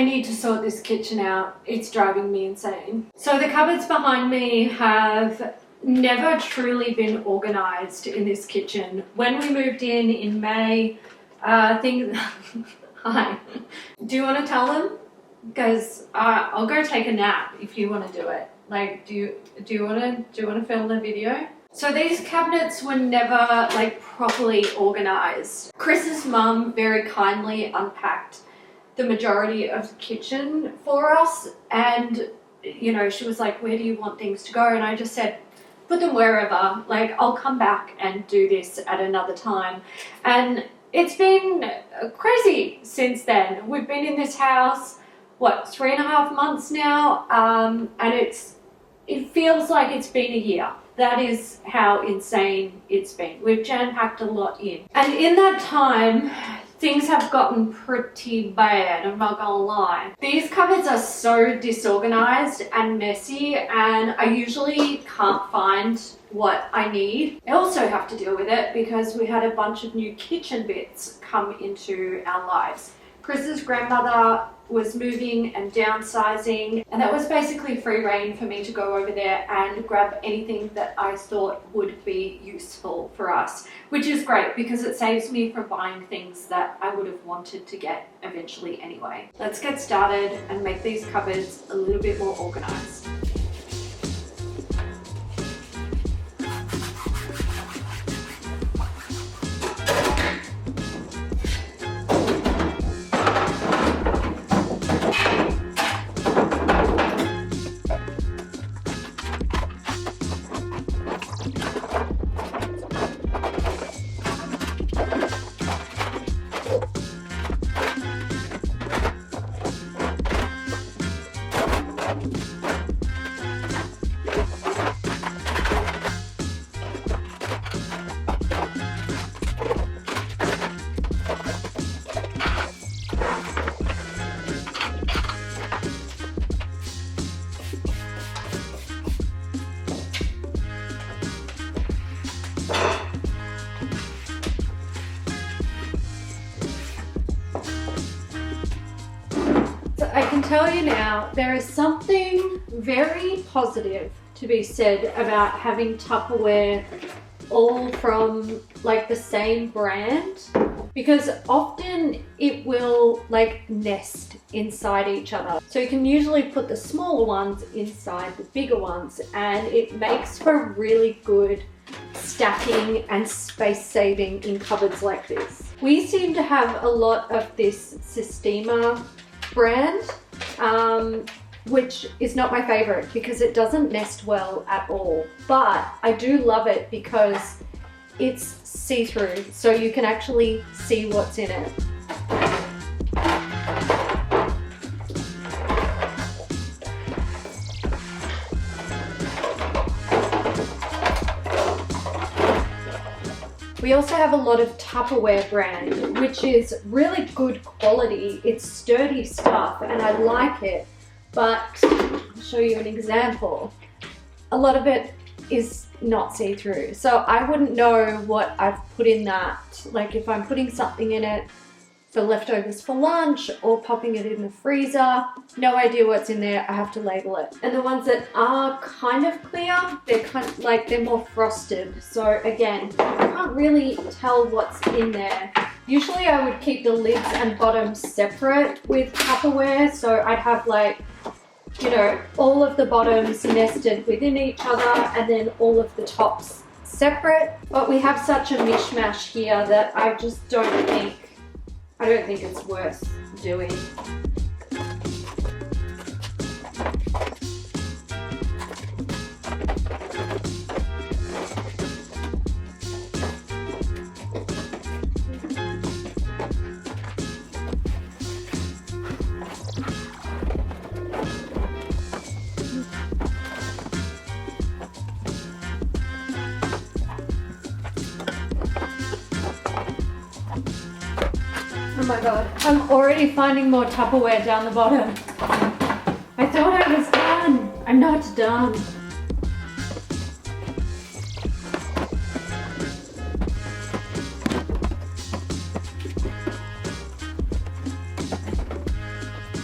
I need to sort this kitchen out. It's driving me insane. So the cupboards behind me have never truly been organized in this kitchen. When we moved in May, things... Hi. Do you want to tell them? Because I'll go take a nap if you want to do it. Like, do you want to film the video? So these cabinets were never like properly organized. Chris's mum very kindly unpacked the majority of the kitchen for us, and you know, she was like, where do you want things to go? And I just said, put them wherever. Like, I'll come back and do this at another time. And it's been crazy since then. We've been in this house, what, 3.5 months now, and it feels like it's been a year. That is how insane it's been. We've jam-packed a lot in. And in that time, things have gotten pretty bad, I'm not gonna lie. These cupboards are so disorganized and messy, and I usually can't find what I need. I also have to deal with it because we had a bunch of new kitchen bits come into our lives. Chris's grandmother was moving and downsizing, and that was basically free reign for me to go over there and grab anything that I thought would be useful for us, which is great because it saves me from buying things that I would have wanted to get eventually anyway. Let's get started and make these cupboards a little bit more organized. I can tell you now, there is something very positive to be said about having Tupperware all from like the same brand, because often it will like nest inside each other. So you can usually put the smaller ones inside the bigger ones, and it makes for really good stacking and space saving in cupboards like this. We seem to have a lot of this Sistema brand, which is not my favorite because it doesn't nest well at all, but I do love it because it's see-through, so you can actually see what's in it. We also have a lot of Tupperware brand, which is really good quality. It's sturdy stuff and I like it, but I'll show you an example. A lot of it is not see-through, so I wouldn't know what I've put in that. Like if I'm putting something in it for leftovers for lunch or popping it in the freezer, no idea what's in there. I have to label it. And the ones that are kind of clear, they're kind of like, they're more frosted. So again, I can't really tell what's in there. Usually I would keep the lids and bottoms separate with Tupperware. So I'd have like, you know, all of the bottoms nested within each other and then all of the tops separate. But we have such a mishmash here that I just don't think it's worth doing. Oh my god, I'm already finding more Tupperware down the bottom. I thought I was done. I'm not done.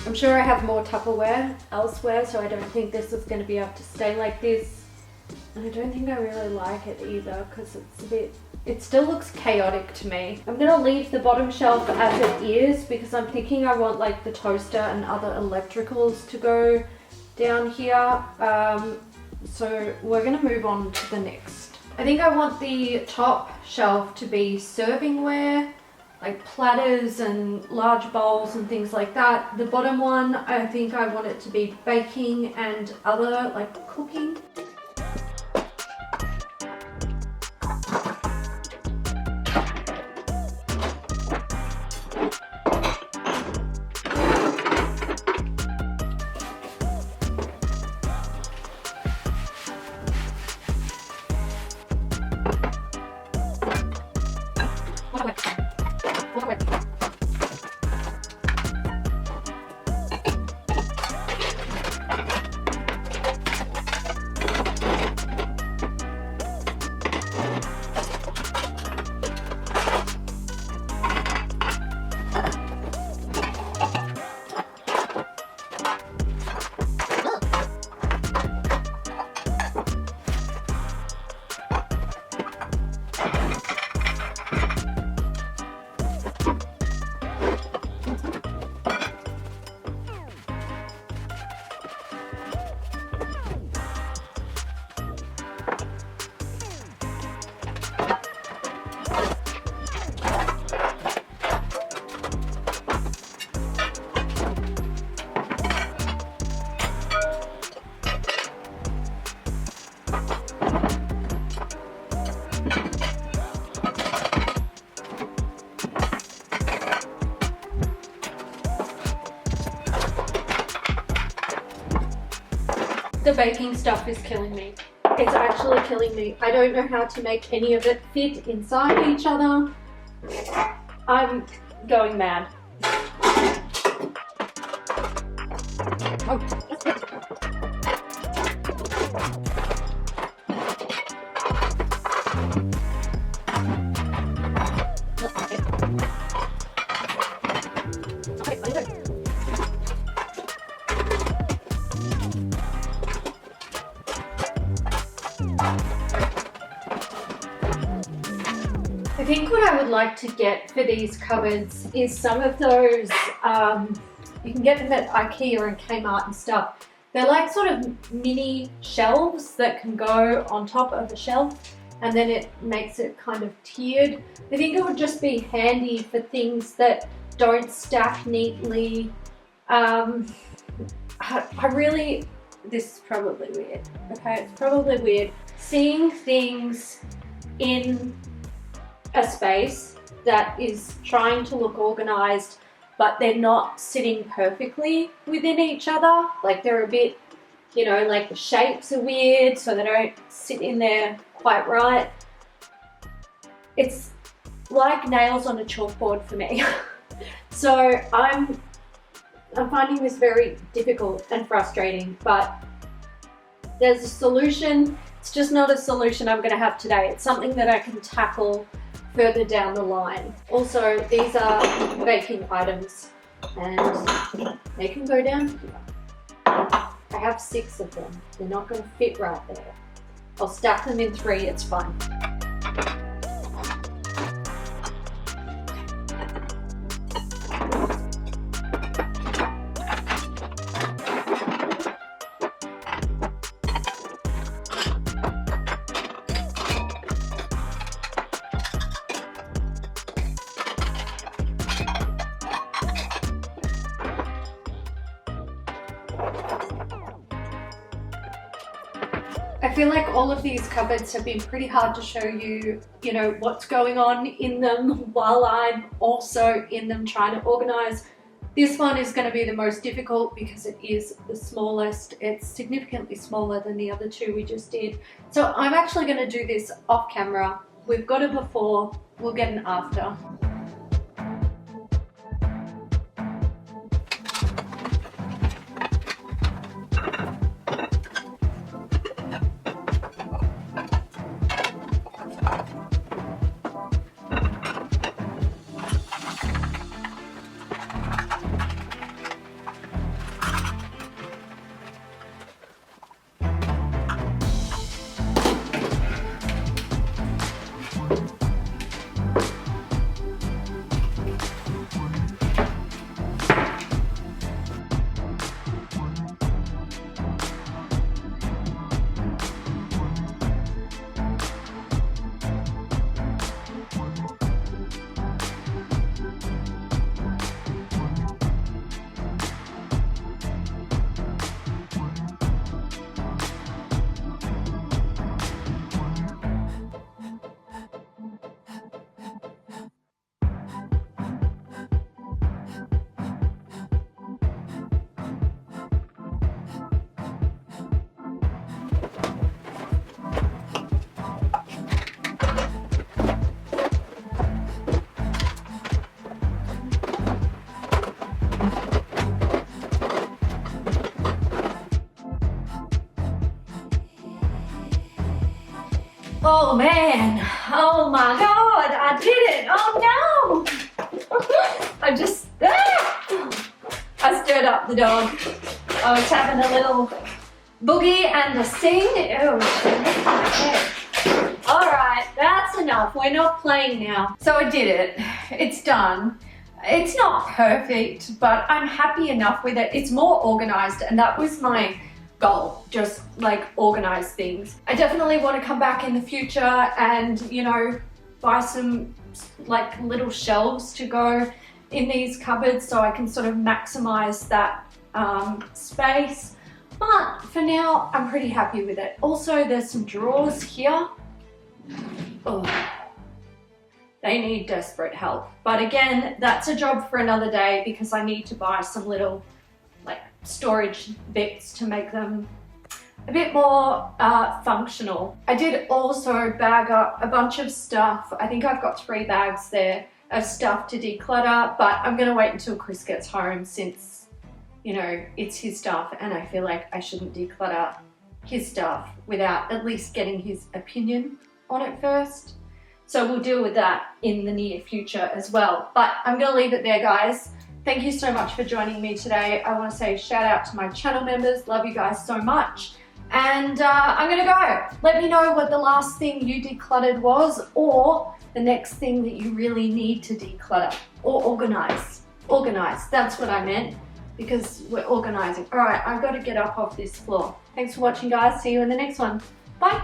I'm sure I have more Tupperware elsewhere, so I don't think this is going to be able to stay like this. And I don't think I really like it either because it's a bit, it still looks chaotic to me. I'm going to leave the bottom shelf as it is because I'm thinking I want like the toaster and other electricals to go down here. So we're going to move on to the next. I think I want the top shelf to be servingware, like platters and large bowls and things like that. The bottom one, I think I want it to be baking and other like cooking. The baking stuff is killing me. It's actually killing me. I don't know how to make any of it fit inside each other. I'm going mad. I think what I would like to get for these cupboards is some of those, you can get them at IKEA and Kmart and stuff. They're like sort of mini shelves that can go on top of a shelf and then it makes it kind of tiered. I think it would just be handy for things that don't stack neatly. This is probably weird, okay? It's probably weird. Seeing things in a space that is trying to look organized, but they're not sitting perfectly within each other. Like they're a bit, you know, like the shapes are weird, so they don't sit in there quite right. It's like nails on a chalkboard for me. So I'm finding this very difficult and frustrating, but there's a solution. It's just not a solution I'm going to have today. It's something that I can tackle further down the line. Also, these are baking items and they can go down here. I have 6 of them. They're not going to fit right there. I'll stack them in 3, it's fine. I feel like all of these cupboards have been pretty hard to show you, you know, what's going on in them while I'm also in them trying to organize. This one is going to be the most difficult because it is the smallest. It's significantly smaller than the other 2 we just did. So I'm actually going to do this off camera. We've got a before, we'll get an after. Oh man, oh my God, I did it. Oh no. I stirred up the dog. I was having a little boogie and a sing. Ew, okay. All right, that's enough. We're not playing now. So I did it. It's done. It's not perfect, but I'm happy enough with it. It's more organized, and that was my goal, just like organize things. I definitely want to come back in the future and, you know, buy some like little shelves to go in these cupboards so I can sort of maximize that space. But for now, I'm pretty happy with it. Also, there's some drawers here. Oh, they need desperate help. But again, that's a job for another day because I need to buy some little like storage bits to make them a bit more functional. I did also bag up a bunch of stuff. I think I've got 3 bags there of stuff to declutter, but I'm gonna wait until Chris gets home since, you know, it's his stuff and I feel like I shouldn't declutter his stuff without at least getting his opinion on it first. So we'll deal with that in the near future as well. But I'm gonna leave it there, guys. Thank you so much for joining me today. I want to say shout out to my channel members. Love you guys so much. And I'm gonna go. Let me know what the last thing you decluttered was, or the next thing that you really need to declutter or organize. Organize, that's what I meant, because we're organizing. All right, I've got to get up off this floor. Thanks for watching, guys. See you in the next one. Bye.